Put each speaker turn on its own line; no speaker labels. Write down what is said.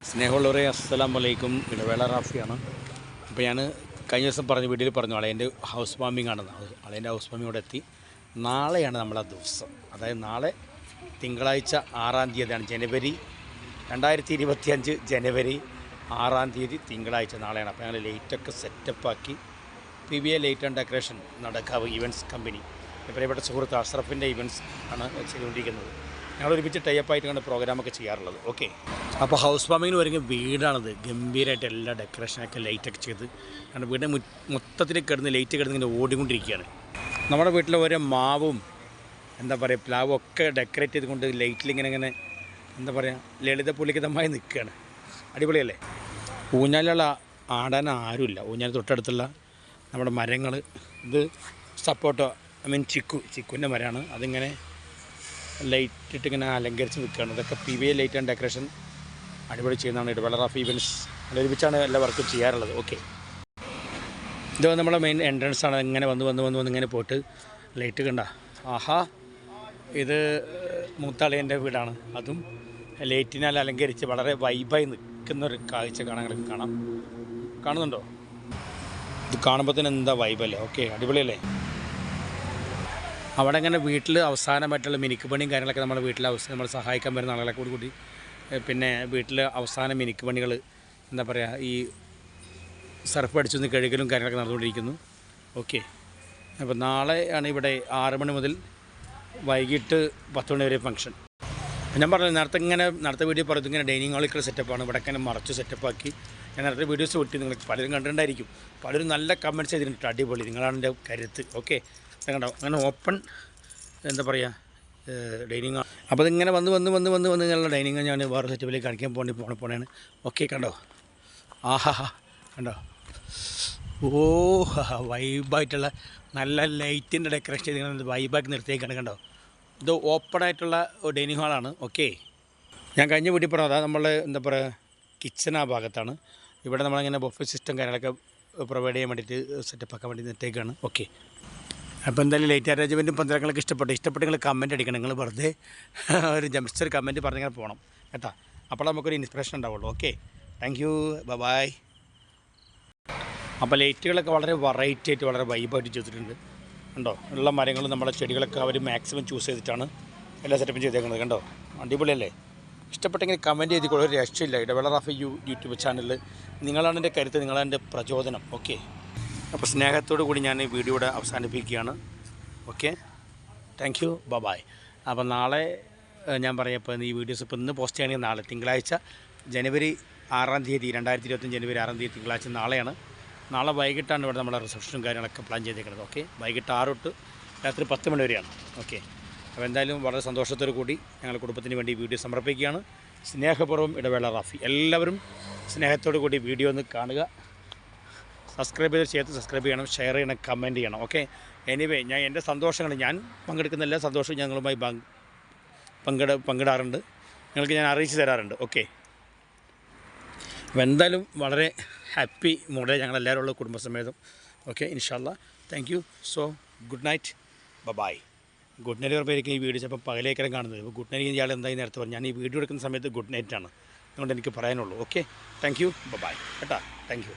സ്നേഹമുള്ളവരെ അസ്സലാമു അലൈക്കും. ഇടവേള റാഫിയാണ്. അപ്പോൾ ഞാൻ കഴിഞ്ഞ ദിവസം വീഡിയോയിൽ പറഞ്ഞു അളേൻ്റെ ഹൗസ് വാമിംഗ് ആണെന്ന്. അളേൻ്റെ ഹൗസ് വാമിങ്ങോടെ എത്തി. നാളെയാണ് നമ്മളെ ദിവസം. അതായത് നാളെ തിങ്കളാഴ്ച 6-ാം തീയതിയാണ്, ജനുവരി 2025 ജനുവരി 6-ാം തീയതി തിങ്കളാഴ്ച നാളെയാണ്. അപ്പോൾ ഞങ്ങൾ ലൈറ്റൊക്കെ സെറ്റപ്പാക്കി PVA light and decoration Nadakkavu events company, പ്രിയപ്പെട്ട സുഹൃത്ത് അഷ്റഫിൻ്റെ ഇവൻറ്റ്സ് ആണ് ചെയ്തുകൊണ്ടിരിക്കുന്നത്. ഞങ്ങൾ ഒരുമിച്ച് ടൈപ്പായിട്ട് കണ്ട് പ്രോഗ്രാമൊക്കെ ചെയ്യാറുള്ളത്. ഓക്കെ, അപ്പോൾ ഹൗസ് വാമിങ്ങിന് വരുന്ന വീടാണിത്. ഗംഭീരമായിട്ട് എല്ലാ ഡെക്കറേഷനൊക്കെ ലൈറ്റൊക്കെ ചെയ്ത് കാരണം വീടിൻ്റെ മൊത്തത്തിൽ കിടന്ന് ലൈറ്റ് കിടന്ന് ഇങ്ങനെ ഓടിക്കൊണ്ടിരിക്കുകയാണ്. നമ്മുടെ വീട്ടിലെ ഓരോ മാവും എന്താ പറയുക പ്ലാവും ഒക്കെ ഡെക്കറേറ്റ് ചെയ്തുകൊണ്ട് ലൈറ്റിലിങ്ങനെ ഇങ്ങനെ എന്താ പറയുക ലളിതപുലികിതമായി നിൽക്കുകയാണ്. അടിപൊളിയല്ലേ? ഊഞ്ഞാലുള്ള ആടാൻ ആരുമില്ല. ഊഞ്ഞാൽ തൊട്ടടുത്തുള്ള നമ്മുടെ മരങ്ങൾ, ഇത് സപ്പോട്ടോ ചിക്കുവിൻ്റെ മരമാണ്. അതിങ്ങനെ ലൈറ്റ് ഇട്ടിങ്ങനെ അലങ്കരിച്ച് നിൽക്കുകയാണ്. ഇതൊക്കെ PVA ലൈറ്റ് ആൻഡ് ഡെക്കറേഷൻ അടിപൊളി ചെയ്യുന്നതാണ്. ഇടവേള റാഫി ഇവൻറ്റ്സ് ഒരുമിച്ചാണ് എല്ലാ വർക്കും ചെയ്യാറുള്ളത്. ഓക്കെ, ഇത് നമ്മളെ മെയിൻ എൻട്രൻസ് ആണ്. ഇങ്ങനെ വന്ന് ഇങ്ങനെ പോയിട്ട് ലൈറ്റ് കണ്ട. ആഹാ, ഇത് മൂത്താളിയൻ്റെ വീടാണ്. അതും ലൈറ്റിനാൽ അലങ്കരിച്ച് വളരെ വൈബായി നിൽക്കുന്നൊരു കാഴ്ച കാണുന്നുണ്ടോ? ഇത് കാണുമ്പോൾ തന്നെ എന്താ വൈബല്ലേ? ഓക്കെ, അടിപൊളിയല്ലേ? അവിടെ ഇങ്ങനെ വീട്ടിൽ അവസാനമായിട്ടുള്ള മിനുക്ക് പണിയും കാര്യങ്ങളൊക്കെ നമ്മുടെ വീട്ടിൽ നമ്മൾ സഹായിക്കാൻ വരുന്ന ആളുകളെ കൂടി പിന്നെ വീട്ടിൽ അവസാന മിനുക്ക് പണികൾ എന്താ പറയുക ഈ സർഫ് അടിച്ചു കഴുകലും കാര്യങ്ങളൊക്കെ നടന്നുകൊണ്ടിരിക്കുന്നു. ഓക്കെ, അപ്പോൾ നാളെയാണ് ഇവിടെ 6 മണി മുതൽ വൈകിട്ട് 10 മണി വരെ ഫംഗ്ഷൻ. ഞാൻ പറഞ്ഞത് നേരത്തെ വീഡിയോ പറഞ്ഞു ഇങ്ങനെ ഡൈനിങ് ഹാളിൽ സെറ്റപ്പാണ്. ഇവിടെ ഇങ്ങനെ മറച്ച് സെറ്റപ്പാക്കി ഞാൻ നേരത്തെ വീഡിയോസ് വിട്ടി, നിങ്ങൾക്ക് പലരും കണ്ടിട്ടുണ്ടായിരിക്കും. പലരും നല്ല കമൻറ്റ്സ് ചെയ്തിട്ടുണ്ട്. അടിപൊളി, നിങ്ങളാണ് എൻ്റെ കരുത്ത്. ഓക്കെ, കണ്ടോ അങ്ങനെ ഓപ്പൺ എന്താ പറയുക ഡൈനിങ് ഹാൾ. അപ്പോൾ ഇതിങ്ങനെ വന്ന് നിങ്ങളുടെ ഡൈനിങ് ഹാൾ ഞാൻ വേറെ സെറ്റപ്പിലേക്ക് കാണിക്കാൻ പോണേണ്. ഓക്കെ, കണ്ടോ? ആഹാ, കണ്ടോ? ഓ, വൈബായിട്ടുള്ള നല്ല ലൈറ്റിൻ്റെ ഡെക്കറേഷൻ ചെയ്ത് വൈബാക്കി നിർത്തിയേക്കാണ്. കണ്ടോ? ഇത് ഓപ്പണായിട്ടുള്ള ഡൈനിങ് ഹാളാണ്. ഓക്കെ, ഞാൻ കഴിഞ്ഞ വീട്ടിൽ പറഞ്ഞത് അതാ നമ്മൾ എന്താ പറയുക കിച്ചൺ ആ ഭാഗത്താണ്. ഇവിടെ നമ്മളിങ്ങനെ ബൊഫെ സിസ്റ്റം കാര്യങ്ങളൊക്കെ പ്രൊവൈഡ് ചെയ്യാൻ വേണ്ടിയിട്ട് സെറ്റപ്പാക്കാൻ വേണ്ടി നിർത്തിയേക്കാണ്. ഓക്കെ, അപ്പോൾ എന്തായാലും ലൈറ്റ് അറേഞ്ച്മെൻറ്റും പന്തലങ്ങളൊക്കെ ഇഷ്ടപ്പെട്ട് നിങ്ങൾ കമൻറ്റ് അടിക്കണം. നിങ്ങൾ വെറുതെ ഒരു ജംസ്റ്റർ കമൻറ്റ് പറഞ്ഞിങ്ങനെ പോകണം കേട്ടോ. അപ്പോൾ നമുക്കൊരു ഇൻസ്പിറേഷൻ ഉണ്ടാവുള്ളൂ. Okay, thank you, bye. അപ്പോൾ ലൈറ്റുകളൊക്കെ വളരെ വെറൈറ്റി ആയിട്ട് വളരെ വൈബായിട്ട് ചെയ്തിട്ടുണ്ട്. കണ്ടോ? ഉള്ള മരങ്ങളും നമ്മുടെ ചെടികളൊക്കെ അവർ മാക്സിമം ചൂസ് ചെയ്തിട്ടാണ് എല്ലാ സെറ്റപ്പും ചെയ്തേക്കുന്നത്. കണ്ടോ? അടിപൊളിയല്ലേ? ഇഷ്ടപ്പെട്ടെങ്കിൽ കമൻറ്റ് ചെയ്തിക്കോളൂ. ഒരു രക്ഷയില്ല. ഇടവേള റാഫി യൂട്യൂബ് ചാനലിൽ നിങ്ങളാണ് എൻ്റെ കരുത്ത്, നിങ്ങളാണ് എൻ്റെ പ്രചോദനം. ഓക്കെ, അപ്പോൾ സ്നേഹത്തോടു കൂടി ഞാൻ ഈ വീഡിയോയുടെ അവസാനിപ്പിക്കുകയാണ്. Okay, thank you, bye. അപ്പോൾ നാളെ ഞാൻ പറയാം, ഇപ്പോൾ ഈ വീഡിയോസ് ഇപ്പോൾ ഇന്ന് പോസ്റ്റ് ചെയ്യണമെങ്കിൽ നാളെ തിങ്കളാഴ്ച ജനുവരി 6-ാം തീയതി 2025 ജനുവരി 6-ാം തീയതി തിങ്കളാഴ്ച നാളെയാണ്. നാളെ വൈകിട്ടാണ് ഇവിടെ നമ്മളെ റിസപ്ഷനും കാര്യങ്ങളൊക്കെ പ്ലാൻ ചെയ്തേക്കുന്നത്. ഓക്കെ, വൈകിട്ട് 6 തൊട്ട് രാത്രി 10 മണി വരെയാണ്. ഓക്കെ, അപ്പോൾ എന്തായാലും വളരെ സന്തോഷത്തോടു കൂടി ഞങ്ങൾ കുടുംബത്തിന് വേണ്ടി വീഡിയോ സമർപ്പിക്കുകയാണ്. സ്നേഹപൂർവ്വം ഇടവേള റാഫി. എല്ലാവരും സ്നേഹത്തോടു കൂടി വീഡിയോ ഒന്ന് കാണുക. സബ്സ്ക്രൈബ് ചെയ്യണം, ഷെയർ ചെയ്യണം, കമൻറ്റ് ചെയ്യണം. ഓക്കെ, എനിവേ ഞാൻ എൻ്റെ സന്തോഷങ്ങൾ ഞാൻ പങ്കെടുക്കുന്ന എല്ലാ സന്തോഷവും ഞങ്ങളുമായി പങ്കിടാറുണ്ട്, നിങ്ങൾക്ക് ഞാൻ അറിയിച്ചു തരാറുണ്ട്. ഓക്കെ, അപ്പോൾ എന്തായാലും വളരെ ഹാപ്പി മൂഡിൽ ഞങ്ങളെല്ലാവരും ഉള്ള കുടുംബസമേതം. ഓക്കെ, ഇൻഷാ അല്ലാഹ്. Thank you. So good night, bye. Good night പറയുമ്പോഴേക്കും ഈ വീഡിയോ ചിലപ്പോൾ പകലേക്കരം കാണുന്നത്. അപ്പോൾ ഗുഡ് നൈറ്റ് ഇയാൾ എന്തായി നേരത്തെ പറഞ്ഞു. ഞാൻ ഈ വീഡിയോ എടുക്കുന്ന സമയത്ത് ഗുഡ് നൈറ്റാണ്, അതുകൊണ്ട് എനിക്ക് പറയാനുള്ളൂ. ഓക്കെ, താങ്ക് യു, ബൈ കേട്ടോ. Thank you.